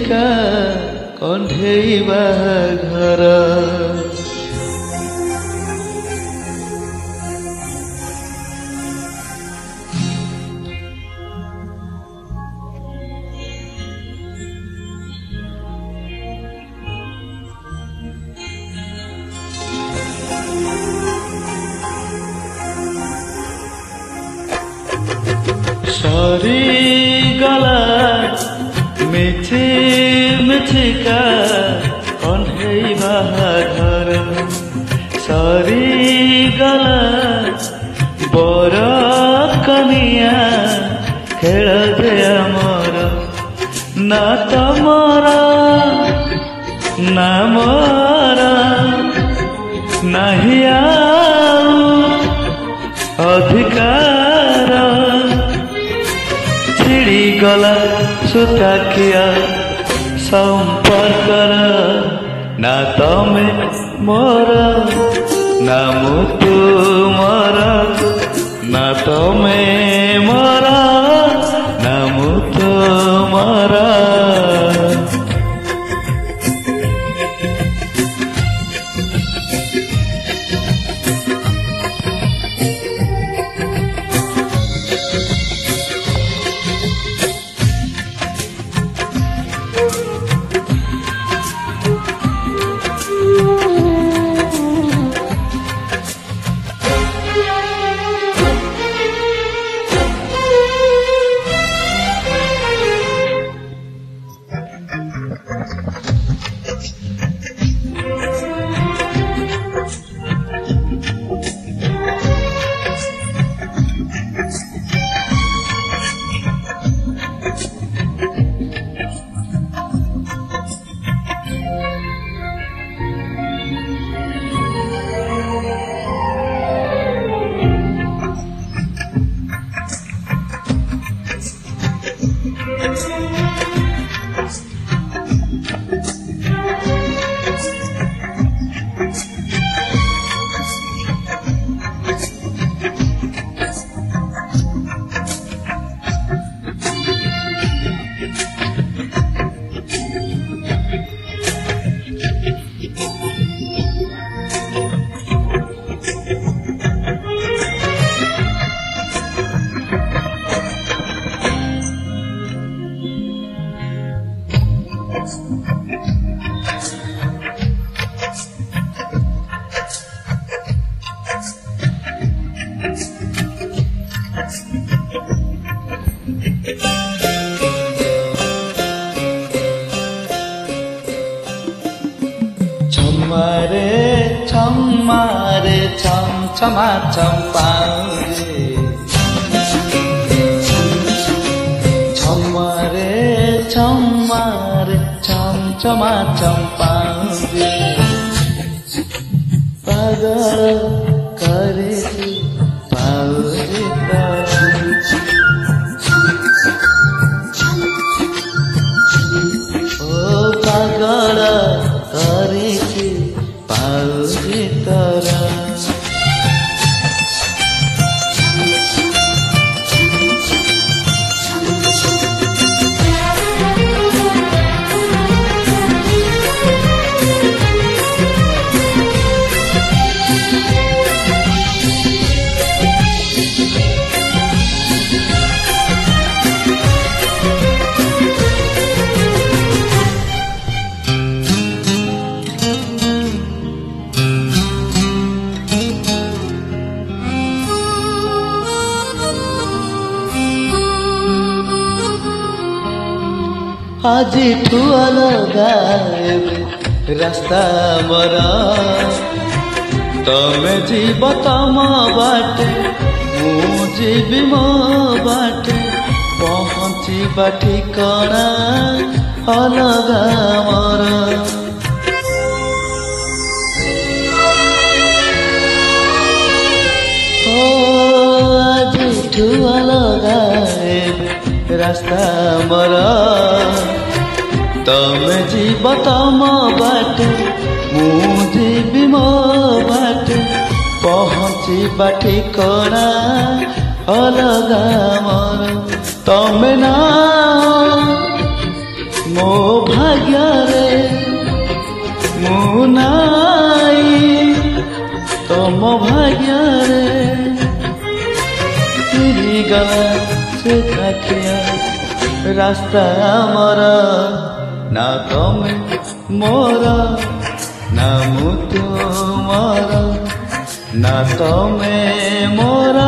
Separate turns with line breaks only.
ମିଠିକା କଣ୍ଢେଇବା ଘର। ସରିଗଲା ମିଠି ମିଠିକା କଣ୍ଢେଇବା ଘର। ସରିଗଲା ବର କନିଆ ଖେଳ ଯେ ଆମର। ନା ତମର ନା ମୋର ନାହିଁ ଆଉ ଅଧିକାର। ଛିଡ଼ିଗଲା ସୁତାଖିଆ ସମ୍ପର୍କର। ନା ତମେ ମୋର ନା ମୁଁ ତୁମର। ନା ତମେ ମୋର ନା ମୁଁ ତୁମର। छम्मारे छम्मारे छम छमा चम्पारे। छम्मारे छम्मारे छम छमा चम्पारे। पागल करे पाउरे ओ पागल करे पाउरे तरा। আজি अलगा रास्ता मरा तमे जीव तम बाटे मु जीवी मो बाटे पहुँचीबा ठिकाना अलगा मरा। आज अलगा रास्ता मरा तमे जीव तम बाटे मु जीवी मो बाटे पहुँचीबा ठिकाना अलगा मोर। तमे ना ମୋ ଭାଗ୍ୟରେ ମୁଁ ନାଇଁ ତମ ଭାଗ୍ୟରେ ଚିରିଗଲା ସେ କାଠିଆ ରାସ୍ତା ଆମର ନା ତମେ ମୋର ନା ମୁଁ ତୁମର ନା ତମେ ମୋର